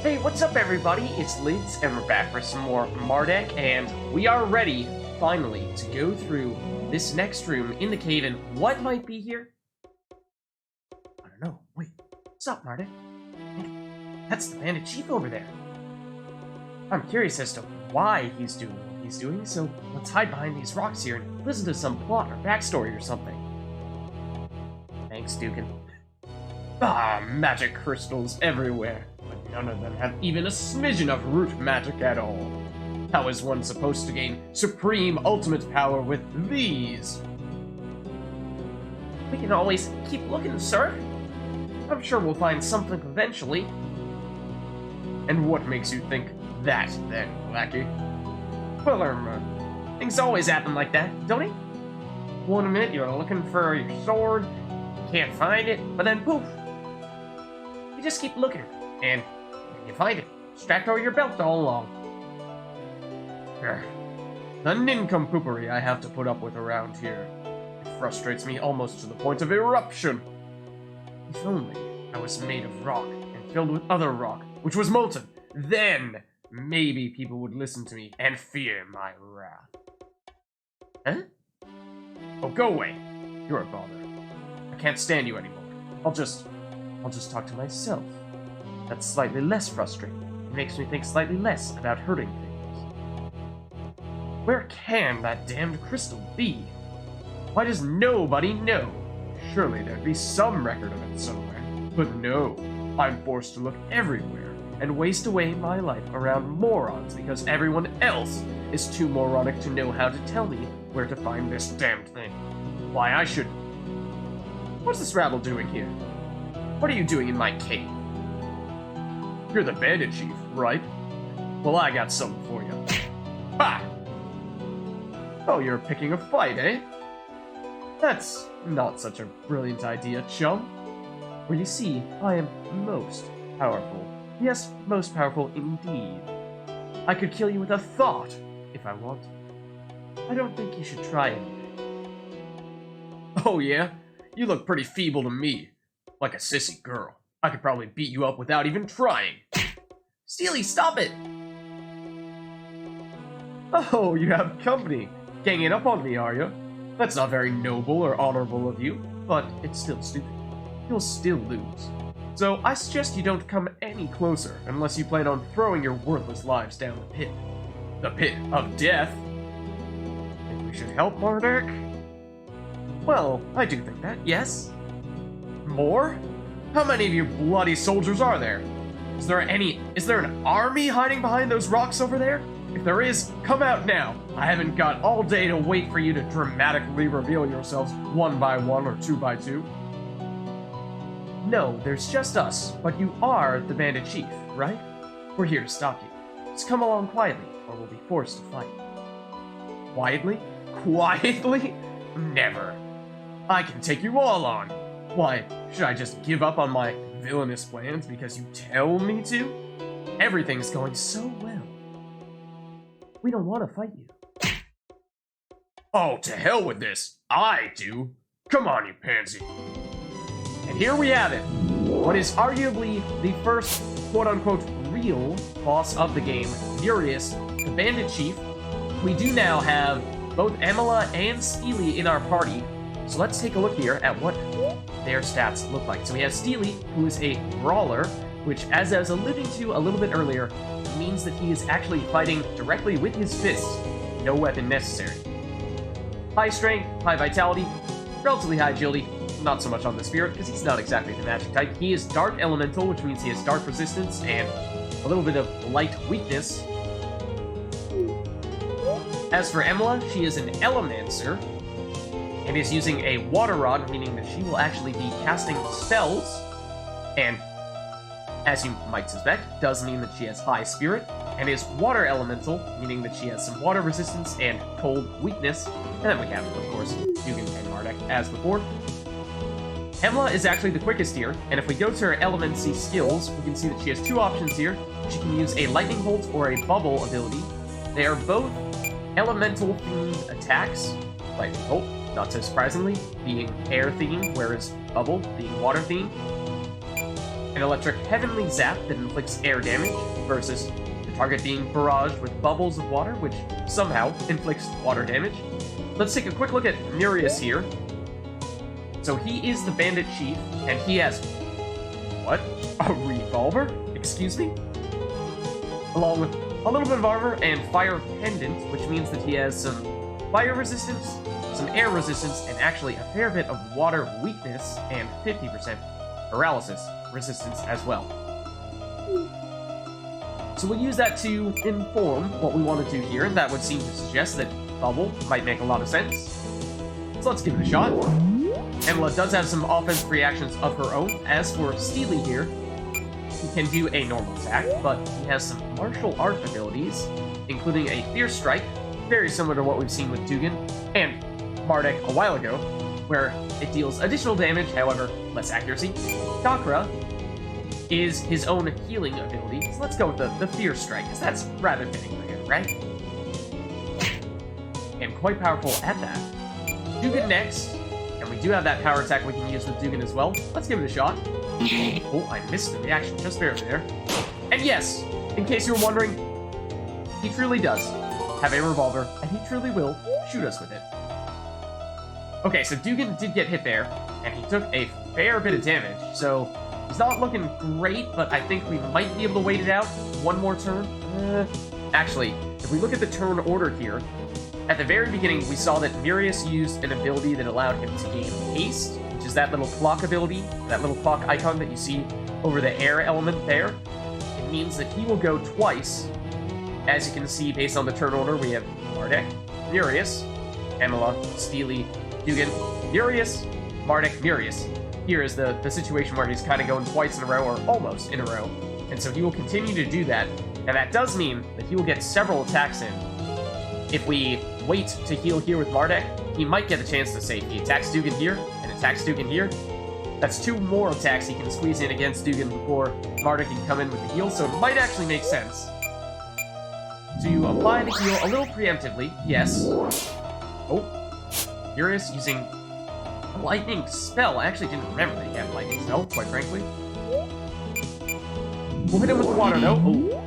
Hey, what's up everybody? It's Lids, and we're back for some more Mardek, and we are ready, finally, to go through this next room in the cave, and what might be here? I don't know. Wait, what's up, Mardek? That's the Bandit Chief over there. I'm curious as to why he's doing what he's doing, so let's hide behind these rocks here and listen to some plot or backstory or something. Thanks, Dukin. Ah, magic crystals everywhere. None of them have even a smidgen of root magic at all. How is one supposed to gain supreme ultimate power with these? We can always keep looking, sir. I'm sure we'll find something eventually. And what makes you think that, then, lackey? Well, things always happen like that, don't they? One minute you're looking for your sword, can't find it, but then poof! You just keep looking, and you find it, strapped over your belt all along. The nincompoopery I have to put up with around here. It frustrates me almost to the point of eruption. If only I was made of rock and filled with other rock, which was molten, then maybe people would listen to me and fear my wrath. Huh? Oh, go away. You're a bother. I can't stand you anymore. I'll just talk to myself. That's slightly less frustrating. It makes me think slightly less about hurting things. Where can that damned crystal be? Why does nobody know? Surely there'd be some record of it somewhere. But no, I'm forced to look everywhere and waste away my life around morons because everyone else is too moronic to know how to tell me where to find this damned thing. Why, I should... What's this rabble doing here? What are you doing in my cave? You're the Bandit Chief, right? Well, I got something for you. Ha! Oh, you're picking a fight, eh? That's not such a brilliant idea, chum. Well, you see, I am most powerful. Yes, most powerful indeed. I could kill you with a thought, if I wanted. I don't think you should try anything. Oh, yeah? You look pretty feeble to me. Like a sissy girl. I could probably beat you up without even trying. Steely, stop it! Oh, you have company. Ganging up on me, are you? That's not very noble or honorable of you, but it's still stupid. You'll still lose. So I suggest you don't come any closer unless you plan on throwing your worthless lives down the pit. The pit of death. Think we should help, Mardek? Well, I do think that, yes. More? How many of you bloody soldiers are there? Is there an army hiding behind those rocks over there? If there is, come out now. I haven't got all day to wait for you to dramatically reveal yourselves one by one or two by two. No, there's just us, but you are the Bandit Chief, right? We're here to stop you. Just come along quietly, or we'll be forced to fight. Quietly? Quietly? Never. I can take you all on. Why, should I just give up on my villainous plans because you tell me to? Everything's going so well. We don't want to fight you. Oh, to hell with this. I do. Come on, you pansy. And here we have it. What is arguably the first quote-unquote real boss of the game, Furious, the Bandit Chief. We do now have both Emila and Steely in our party. So let's take a look here at what their stats look like. So we have Steely, who is a brawler, which, as I was alluding to a little bit earlier, means that he is actually fighting directly with his fists. No weapon necessary. High strength, high vitality, relatively high agility, not so much on the spirit, because he's not exactly the magic type. He is dark elemental, which means he has dark resistance and a little bit of light weakness. As for Emila, she is an elemancer, and is using a water rod, meaning that she will actually be casting spells, and, as you might suspect, does mean that she has high spirit, and is water elemental, meaning that she has some water resistance and cold weakness, and then we have, of course, Dugan and Mardek, as before. Emila is actually the quickest here, and if we go to her elemency skills, we can see that she has two options here. She can use a lightning bolt or a bubble ability. They are both elemental-themed attacks. Lightning bolt, not so surprisingly, being air-themed, whereas bubble being water-themed. an electric heavenly zap that inflicts air damage versus the target being barraged with bubbles of water, which somehow inflicts water damage. Let's take a quick look at Murius here. So he is the bandit chief, and he has... what? A revolver? Excuse me? Along with a little bit of armor and fire pendant, which means that he has some fire resistance, some air resistance, and actually a fair bit of water weakness, and 50% paralysis resistance as well. So we'll use that to inform what we want to do here, and that would seem to suggest that Bubble might make a lot of sense. So let's give it a shot. Emla does have some offensive reactions of her own. As for Steely here, he can do a normal attack, but he has some martial art abilities, including a Fierce Strike, very similar to what we've seen with Dugan and Mardek a while ago, where it deals additional damage, however, less accuracy. Chakra is his own healing ability, so let's go with the Fierce Strike, because that's rather fitting for him, right? And quite powerful at that. Dugan next, and we do have that power attack we can use with Dugan as well. Let's give it a shot. Oh, I missed the reaction just barely there. And yes, in case you were wondering, he truly does have a revolver, and he truly will shoot us with it. Okay, so Dugan did get hit there, and he took a fair bit of damage, so he's not looking great, but I think we might be able to wait it out one more turn. Actually, if we look at the turn order here, at the very beginning, we saw that Murius used an ability that allowed him to gain haste, which is that little clock ability, that little clock icon that you see over the air element there. It means that he will go twice. As you can see, based on the turn order, we have Mardek, Murius, Emila, Steely, Dugan, Murius, Mardek, Murius. Here is the situation where he's kind of going twice in a row, or almost in a row. And so he will continue to do that, and that does mean that he will get several attacks in. If we wait to heal here with Mardek, he might get a chance to say he attacks Dugan here, and attacks Dugan here. That's 2 more attacks he can squeeze in against Dugan before Mardek can come in with the heal, so it might actually make sense to apply the heal a little preemptively, yes. Oh, Furious using a lightning spell. I actually didn't remember that he had a lightning spell, quite frankly. We'll hit him with the water, though. Oh,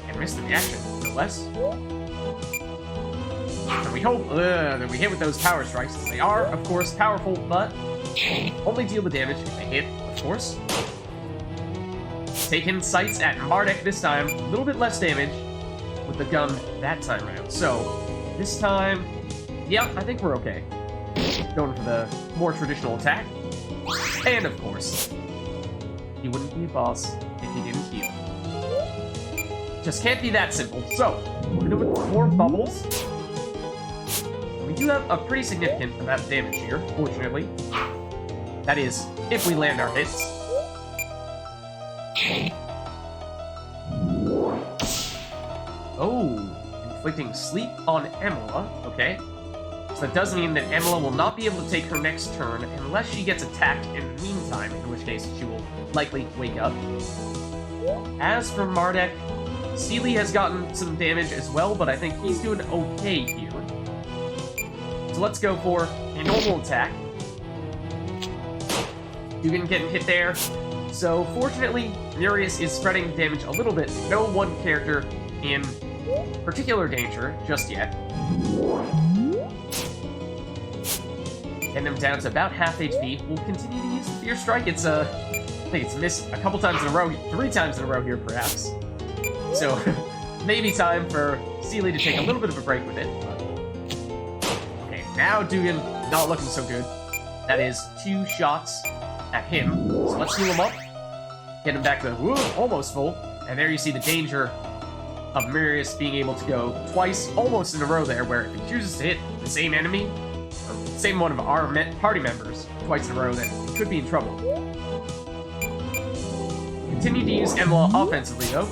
and missed the reaction, no less. And we hope that we hit with those power strikes. They are, of course, powerful, but only deal the damage if they hit, of course. Taking sights at Mardek this time. A little bit less damage with the gun that time around. So, this time, yeah, I think we're okay. Going for the more traditional attack. And, of course, he wouldn't be a boss if he didn't heal. Just can't be that simple. So, we're gonna do it with more bubbles. We do have a pretty significant amount of damage here, fortunately. That is, if we land our hits. Oh, inflicting sleep on Emila. Okay. So that does mean that Emila will not be able to take her next turn unless she gets attacked in the meantime, in which case she will likely wake up. As for Mardek, Steely has gotten some damage as well, but I think he's doing okay here. So let's go for a normal attack. Dugan getting hit there. So fortunately, Murius is spreading damage a little bit. No one character in particular danger just yet. Getting him down to about half HP. We'll continue to use the Fierce Strike. It's I think it's missed a couple times in a row, 3 times in a row here perhaps. So maybe time for Steely to take a little bit of a break with it. Okay, now Dugan not looking so good. That is 2 shots at him. So let's heal him up. Get him back to almost full. And there you see the danger of Murius being able to go twice almost in a row there, where if he chooses to hit the same enemy, or the same one of our party members twice in a row, then he could be in trouble. Continue to use Emla offensively, though.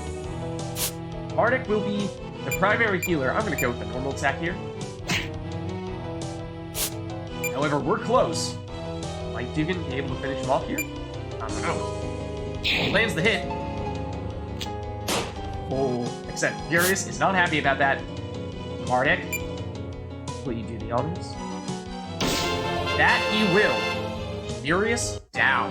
Mardek will be the primary healer. I'm going to go with the normal attack here. However, we're close. Might Dugan be able to finish him off here? I don't know. He lands the hit. Oh, except Furious is not happy about that. Mardek, will you do the honors? That he will. Furious down.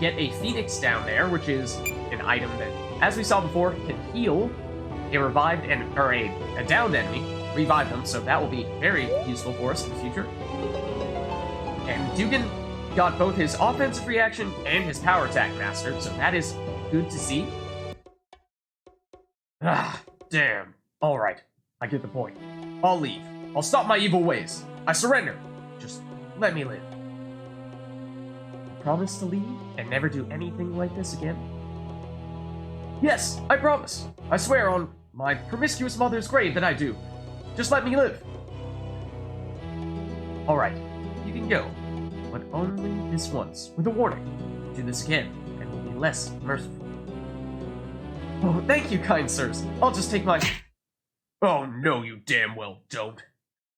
get a Phoenix down there, which is an item that, as we saw before, can heal a revived or a downed enemy, revive them, so that will be very useful for us in the future. And Dugan got both his offensive reaction and his power attack mastered, so that is good to see. Ah, damn. Alright, I get the point. I'll leave. I'll stop my evil ways. I surrender. Just let me live. Promise to leave and never do anything like this again? Yes, I promise. I swear on my promiscuous mother's grave that I do. Just let me live. Alright, you can go. But only this once, with a warning. Do this again, and we'll be less merciful. Oh, thank you, kind sirs. I'll just take my... Oh, no, you damn well don't.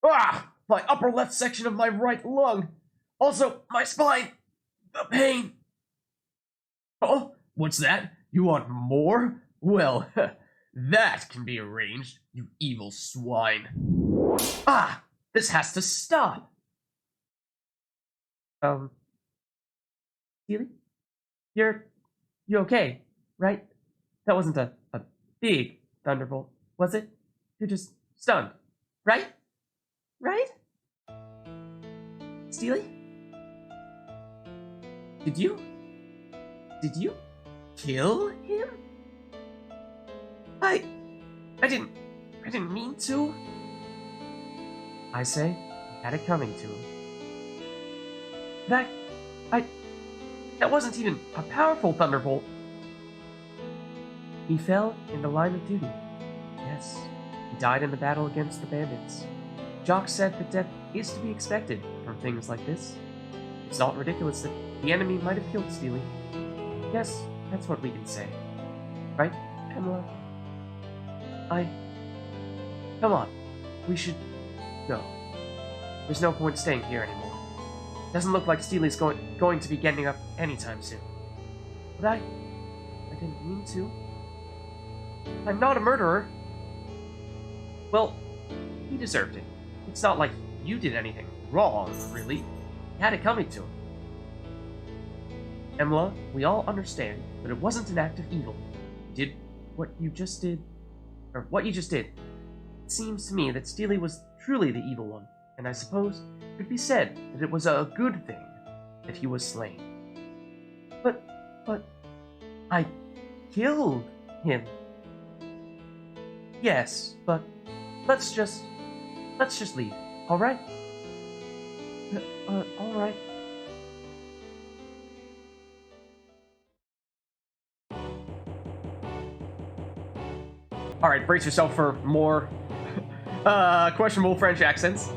Ah! My upper left section of my right lung. Also, my spine. The pain. Oh, what's that? You want more? Well, that can be arranged, you evil swine. Ah! This has to stop. Steely? You okay, right? That wasn't a big thunderbolt, was it? You're just stunned, right? Right? Steely? Did you kill him? I didn't mean to. I say, you had it coming to him. That wasn't even a powerful thunderbolt. He fell in the line of duty. Yes, he died in the battle against the bandits. Jock said that death is to be expected from things like this. It's not ridiculous that the enemy might have killed Steely. Yes, that's what we can say. Right, Pamela? Come on. We should go. There's no point staying here anymore. Doesn't look like Steely's going to be getting up anytime soon. But I didn't mean to. I'm not a murderer. Well, he deserved it. It's not like you did anything wrong, really. You had it coming to him. Emla, we all understand that it wasn't an act of evil. You did what you just did. It seems to me that Steely was truly the evil one, and I suppose it could be said that it was a good thing that he was slain. But I killed him. Yes, but let's just leave, alright? Alright. Alright, brace yourself for more questionable French accents.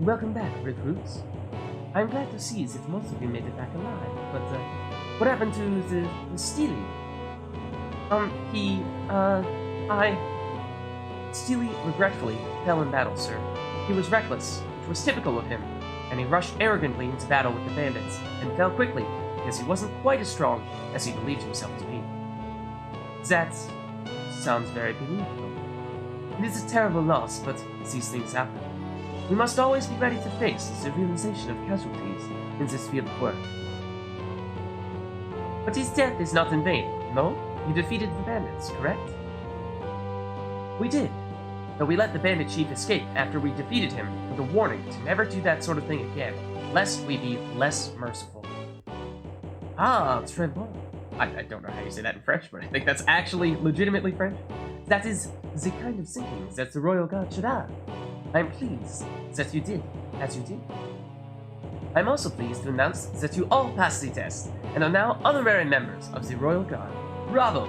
Welcome back, recruits. I'm glad to see that most of you made it back alive, but what happened to the Steely? Steely regretfully fell in battle, sir. He was reckless, which was typical of him, and he rushed arrogantly into battle with the bandits, and fell quickly, because he wasn't quite as strong as he believed himself to be. That sounds very believable. It is a terrible loss, but these things happen. We must always be ready to face the realization of casualties in this field of work. But his death is not in vain, no? You defeated the bandits, correct? We did, though we let the bandit chief escape after we defeated him with a warning to never do that sort of thing again, lest we be less merciful. Ah, très bon. I don't know how you say that in French, but I think that's actually legitimately French. That is the kind of thinking that the Royal Guard should have. I'm pleased that you did as you did. I'm also pleased to announce that you all passed the test, and are now honorary members of the Royal Guard. Bravo!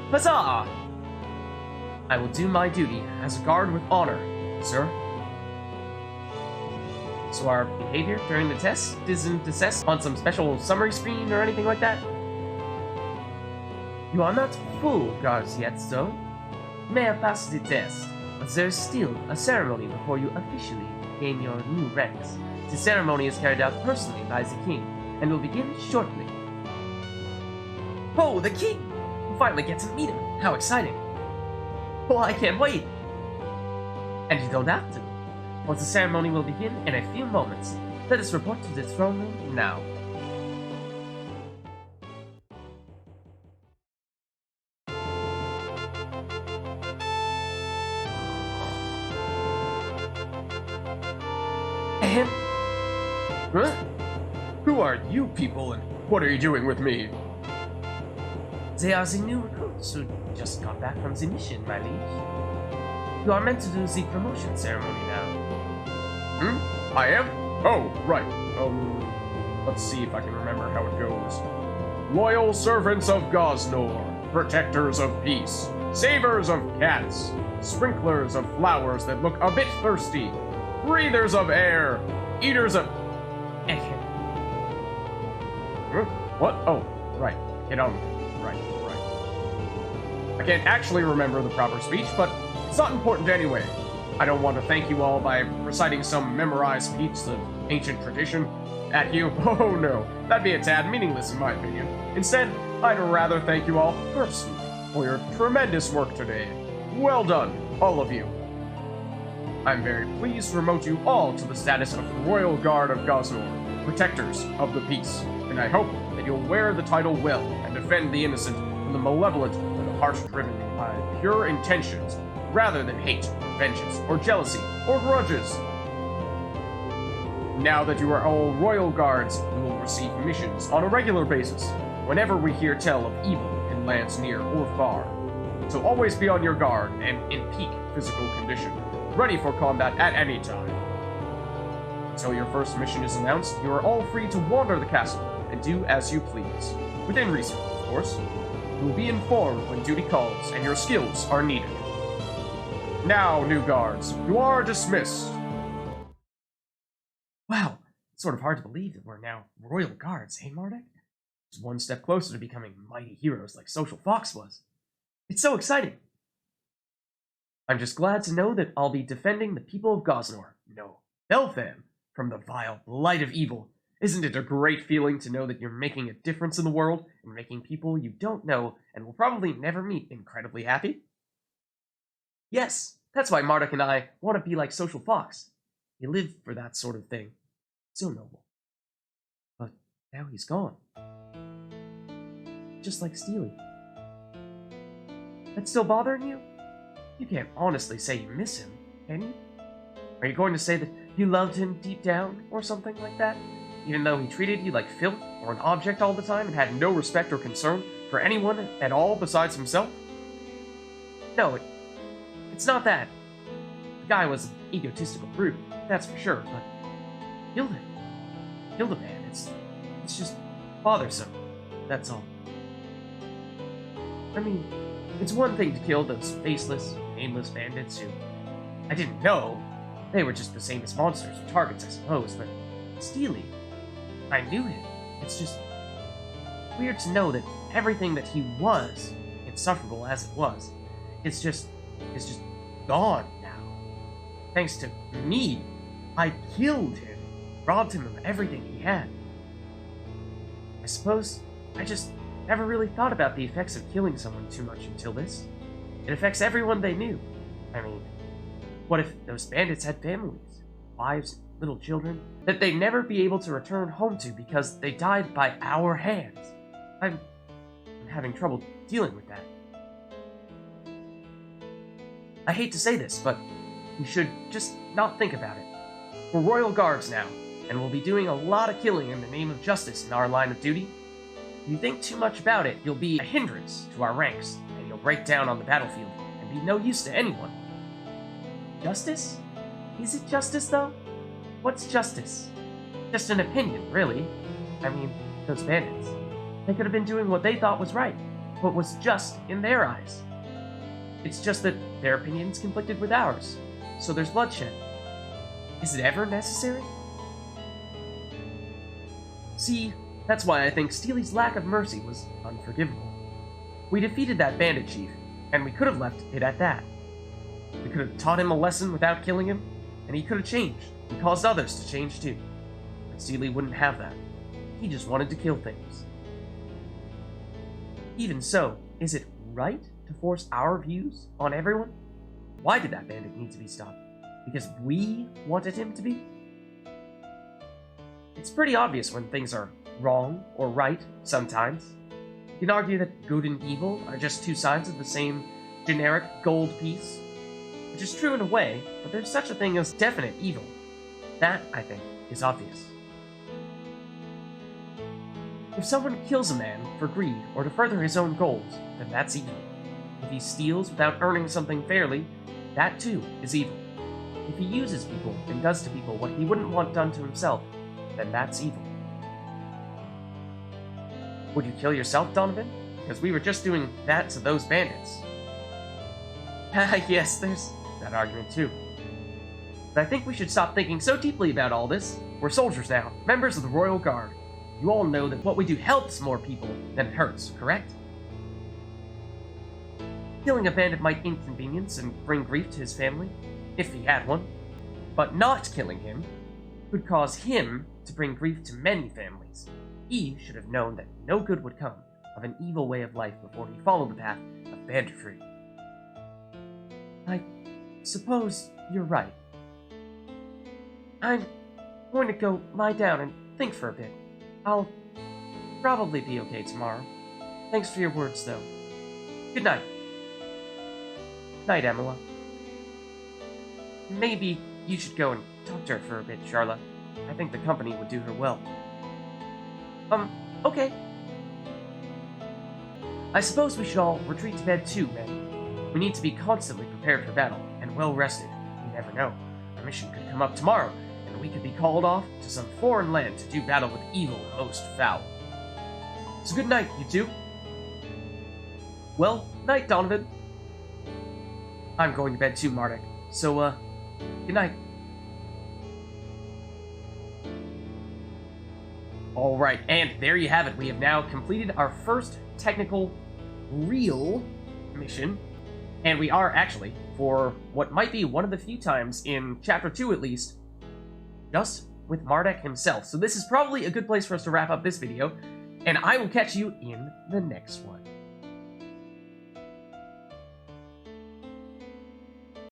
Huzzah! I will do my duty as a guard with honor, sir. So our behavior during the test isn't assessed on some special summary screen or anything like that? You are not full guards yet, though. You may have passed the test, but there's still a ceremony before you officially gain your new ranks. The ceremony is carried out personally by the king, and will begin shortly. Oh, the king! You finally get to meet him. How exciting! Oh, I can't wait! And you don't have to, for the ceremony will begin in a few moments. Let us report to the throne room now. man? Huh? Who are you people, and what are you doing with me? They are the new recruits who just got back from the mission, my liege. You are meant to do the promotion ceremony now. I am? Oh, right. Let's see if I can remember how it goes. Loyal servants of Gosnor, protectors of peace, savers of cats, sprinklers of flowers that look a bit thirsty, breathers of air, eaters of... What? Oh, right. Get on. Right. I can't actually remember the proper speech, but it's not important anyway. I don't want to thank you all by reciting some memorized piece of ancient tradition at you. Oh no, that'd be a tad meaningless in my opinion. Instead, I'd rather thank you all personally for your tremendous work today. Well done, all of you. I'm very pleased to promote you all to the status of Royal Guard of Gosnor, Protectors of the Peace, and I hope that you'll wear the title well and defend the innocent from the malevolent and the heart-driven by pure intentions, rather than hate, vengeance, or jealousy, or grudges. Now that you are all Royal Guards, you will receive missions on a regular basis, whenever we hear tell of evil in lands near or far. So always be on your guard and in peak physical condition, ready for combat at any time. Until your first mission is announced, you are all free to wander the castle and do as you please. Within reason, of course. You will be informed when duty calls and your skills are needed. Now, new guards, you are dismissed. Wow, it's sort of hard to believe that we're now Royal Guards, eh, Mardek? It's one step closer to becoming mighty heroes like Social Fox was. It's so exciting. I'm just glad to know that I'll be defending the people of Gosnor, no, Belfam, from the vile blight of evil. Isn't it a great feeling to know that you're making a difference in the world and making people you don't know and will probably never meet incredibly happy? Yes, that's why Mardek and I want to be like Social Fox. He lived for that sort of thing. So noble. But now he's gone. Just like Steely. That's still bothering you? You can't honestly say you miss him, can you? Are you going to say that you loved him deep down, or something like that? Even though he treated you like filth or an object all the time and had no respect or concern for anyone at all besides himself? No, it's not that. The guy was an egotistical brute, that's for sure, but killed him. Killed a man. It's just bothersome, that's all. I mean, it's one thing to kill those faceless, nameless bandits who I didn't know. They were just the same as monsters or targets, I suppose, but Steely, I knew him. It's just weird to know that everything that he was, insufferable as it was, is just gone now. Thanks to me, I killed him, robbed him of everything he had. I suppose I just never really thought about the effects of killing someone too much until this. It affects everyone they knew. I mean, what if those bandits had families, wives, little children, that they'd never be able to return home to because they died by our hands? I'm having trouble dealing with that. I hate to say this, but you should just not think about it. We're Royal Guards now, and we'll be doing a lot of killing in the name of justice in our line of duty. If you think too much about it, you'll be a hindrance to our ranks, and you'll break down on the battlefield and be no use to anyone. Justice? Is it justice, though? What's justice? Just an opinion, really. I mean, those bandits. They could have been doing what they thought was right, what was just in their eyes. It's just that their opinions conflicted with ours, so there's bloodshed. Is it ever necessary? See, that's why I think Steely's lack of mercy was unforgivable. We defeated that bandit chief, and we could have left it at that. We could have taught him a lesson without killing him, and he could have changed, and caused others to change too. But Steely wouldn't have that. He just wanted to kill things. Even so, is it right to force our views on everyone? Why did that bandit need to be stopped? Because we wanted him to be? It's pretty obvious when things are wrong or right sometimes. You can argue that good and evil are just two sides of the same generic gold piece, which is true in a way, but there's such a thing as definite evil. That, I think, is obvious. If someone kills a man for greed or to further his own goals, then that's evil. If he steals without earning something fairly, that too is evil. If he uses people and does to people what he wouldn't want done to himself, then that's evil. Would you kill yourself, Donovan? Because we were just doing that to those bandits. Yes, there's that argument too. But I think we should stop thinking so deeply about all this. We're soldiers now, members of the Royal Guard. You all know that what we do helps more people than it hurts, correct? Killing a bandit might inconvenience and bring grief to his family, if he had one. But not killing him could cause him to bring grief to many families. He should have known that no good would come of an evil way of life before he followed the path of banditry. I suppose you're right. I'm going to go lie down and think for a bit. I'll probably be okay tomorrow. Thanks for your words, though. Good night. Night, Emila. Maybe you should go and talk to her for a bit, Charla. I think the company would do her well. Okay. I suppose we should all retreat to bed too, men. We need to be constantly prepared for battle, and well rested. You never know. Our mission could come up tomorrow, and we could be called off to some foreign land to do battle with evil most foul. So good night, you two. Well, night, Donovan. I'm going to bed too, Mardek. So, good night. Alright, and there you have it. We have now completed our first technical, real mission. And we are actually, for what might be one of the few times in Chapter 2 at least, just with Mardek himself. So this is probably a good place for us to wrap up this video, and I will catch you in the next one.